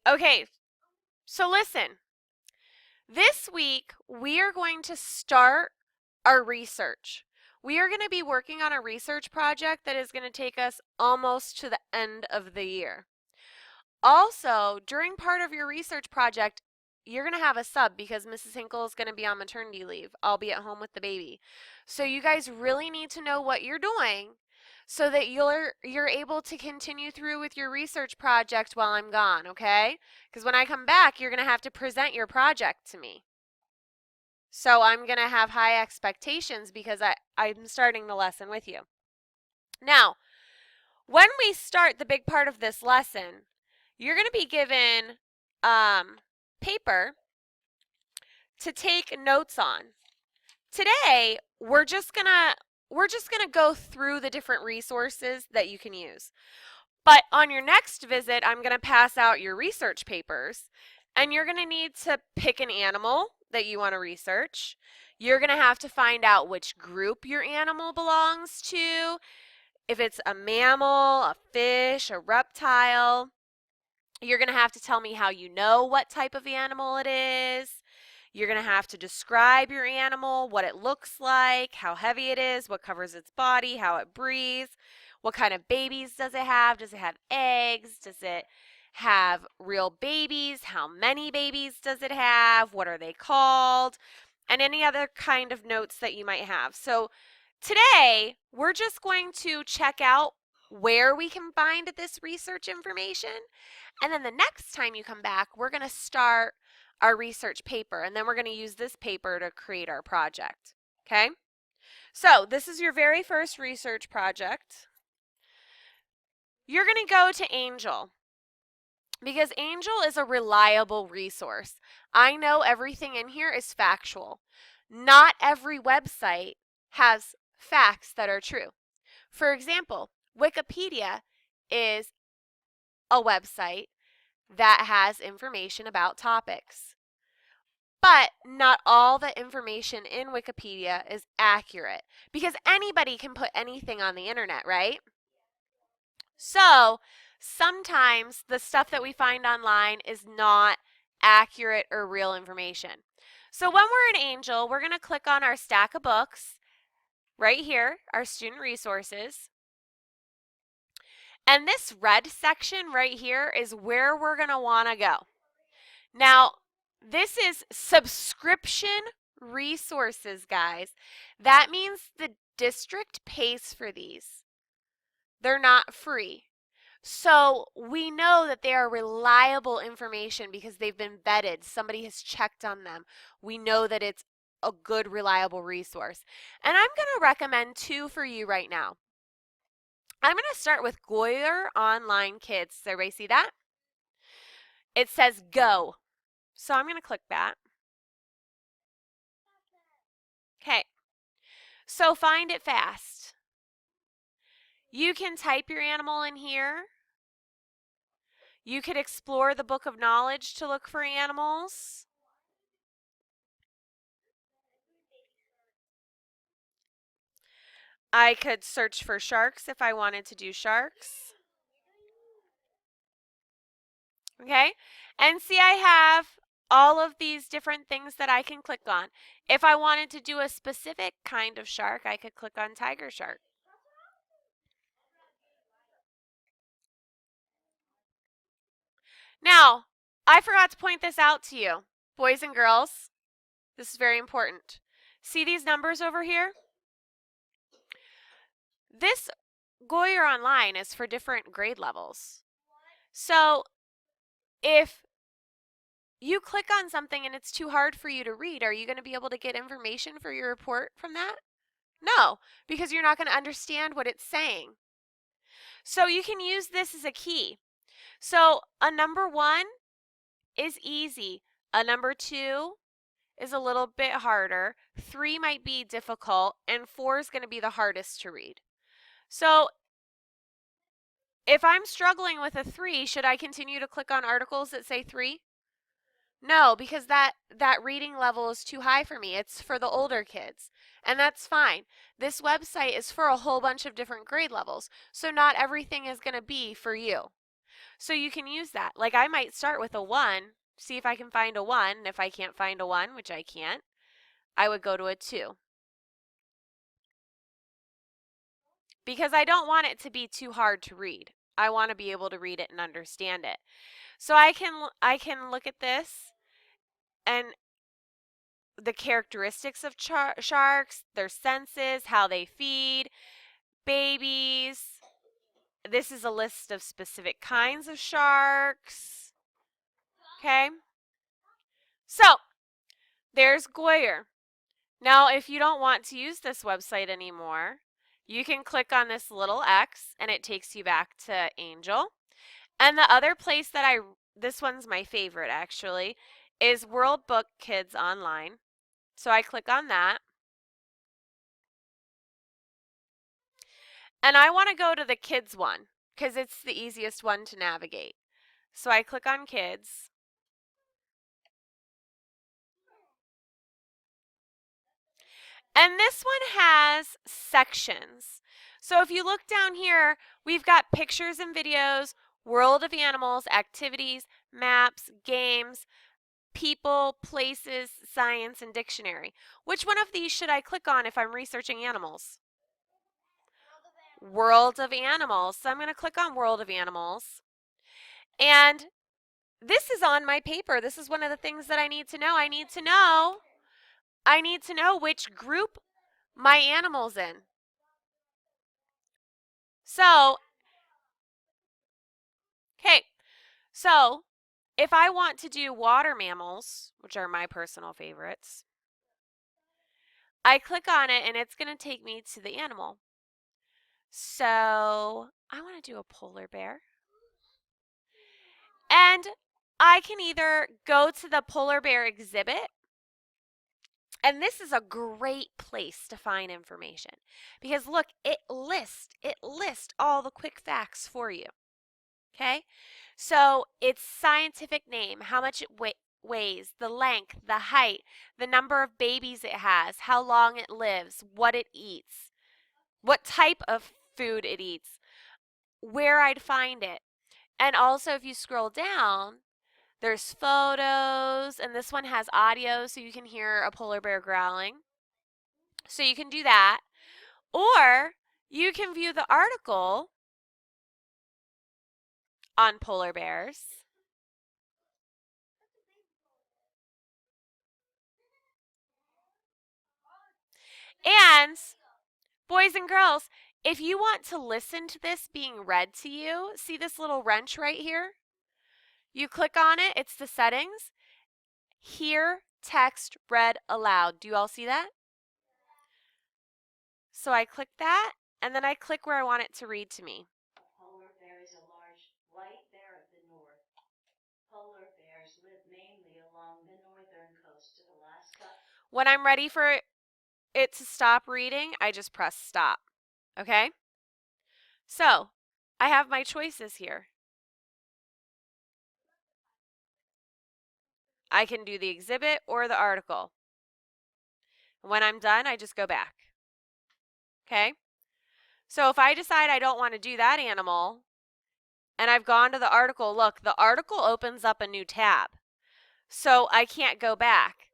Okay, so listen. This week, we are going to start our research. We are going to be working on a research project that is going to take us almost to the end of the year. Also, during part of your research project, you're going to have a sub because Mrs. Hinkle is going to be on maternity leave. I'll be at home with the baby. So you guys really need to know what you're doing so that you're able to continue through with your research project while I'm gone, okay? Because when I come back, you're going to have to present your project to me. So I'm going to have high expectations because I'm starting the lesson with you. Now, when we start the big part of this lesson, you're going to be given paper to take notes on. Today, we're just going to go through the different resources that you can use. But on your next visit, I'm going to pass out your research papers, and you're going to need to pick an animal that you want to research. You're going to have to find out which group your animal belongs to, if it's a mammal, a fish, a reptile. You're going to have to tell me how you know what type of animal it is. You're going to have to describe your animal, what it looks like, how heavy it is, what covers its body, how it breathes, what kind of babies does it have? Does it have eggs? Does it have real babies? How many babies does it have? What are they called? And any other kind of notes that you might have. So today, we're just going to check out where we can find this research information. And then the next time you come back, we're going to start our research paper, and then we're going to use this paper to create our project. Okay? So this is your very first research project. You're going to go to Angel because Angel is a reliable resource. I know everything in here is factual. Not every website has facts that are true. For example, Wikipedia is a website that has information about topics. But not all the information in Wikipedia is accurate because anybody can put anything on the internet, right? So sometimes the stuff that we find online is not accurate or real information. So when we're in Angel, we're going to click on our stack of books right here, our student resources. And this red section right here is where we're going to want to go. Now, this is subscription resources, guys. That means the district pays for these. They're not free. So we know that they are reliable information because they've been vetted. Somebody has checked on them. We know that it's a good, reliable resource. And I'm going to recommend two for you right now. I'm going to start with Goyer Online Kids. Does everybody see that? It says go. So I'm going to click that. Okay. So find it fast. You can type your animal in here. You could explore the book of knowledge to look for animals. I could search for sharks if I wanted to do sharks. Okay, and see I have all of these different things that I can click on. If I wanted to do a specific kind of shark, I could click on tiger shark. Now, I forgot to point this out to you, boys and girls. This is very important. See these numbers over here? This Goyer Online is for different grade levels. So if you click on something and it's too hard for you to read, are you going to be able to get information for your report from that? No, because you're not going to understand what it's saying. So you can use this as a key. So a number 1 is easy. A number 2 is a little bit harder. 3 might be difficult, and 4 is going to be the hardest to read. So if I'm struggling with a 3, should I continue to click on articles that say 3? No, because that reading level is too high for me. It's for the older kids, and that's fine. This website is for a whole bunch of different grade levels, so not everything is going to be for you. So you can use that. Like I might start with a 1, see if I can find a 1, and if I can't find a 1, which I can't, I would go to a 2. Because I don't want it to be too hard to read. I want to be able to read it and understand it. So I can look at this and the characteristics of sharks, their senses, how they feed, babies. This is a list of specific kinds of sharks. Okay? So, there's Goyer. Now, if you don't want to use this website anymore, you can click on this little X and it takes you back to Angel. And the other place that this one's my favorite actually, is World Book Kids Online. So I click on that. And I want to go to the kids one because it's the easiest one to navigate. So I click on kids. And this one has sections. So if you look down here, we've got pictures and videos, world of animals, activities, maps, games, people, places, science, and dictionary. Which one of these should I click on if I'm researching animals? World of Animals. So I'm going to click on World of Animals. And this is on my paper. This is one of the things that I need to know. I need to know which group my animal's in. So, okay. So, if I want to do water mammals, which are my personal favorites, I click on it and it's going to take me to the animal. So, I want to do a polar bear. And I can either go to the polar bear exhibit, and this is a great place to find information because look, it lists all the quick facts for you. Okay? So, its scientific name, how much it weighs, the length, the height, the number of babies it has, how long it lives, what it eats, what type of food it eats, where I'd find it. And also if you scroll down, there's photos, and this one has audio so you can hear a polar bear growling. So you can do that. Or you can view the article on polar bears. And boys and girls, if you want to listen to this being read to you, see this little wrench right here? You click on it, it's the settings. Hear text read aloud. Do you all see that? So I click that, and then I click where I want it to read to me. Polar bear is a large white bear of the north. Polar bears live mainly along the northern coast of Alaska. When I'm ready for it to stop reading, I just press stop. Okay? So, I have my choices here. I can do the exhibit or the article. When I'm done, I just go back. Okay? So if I decide I don't want to do that animal, and I've gone to the article, look, the article opens up a new tab. So I can't go back.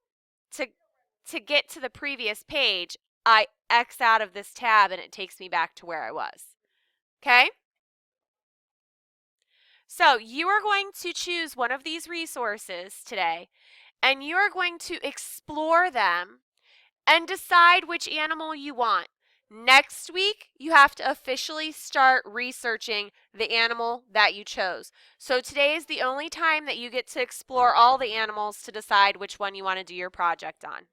To get to the previous page, I X out of this tab and it takes me back to where I was. Okay? So you are going to choose one of these resources today, and you are going to explore them and decide which animal you want. Next week, you have to officially start researching the animal that you chose. So today is the only time that you get to explore all the animals to decide which one you want to do your project on.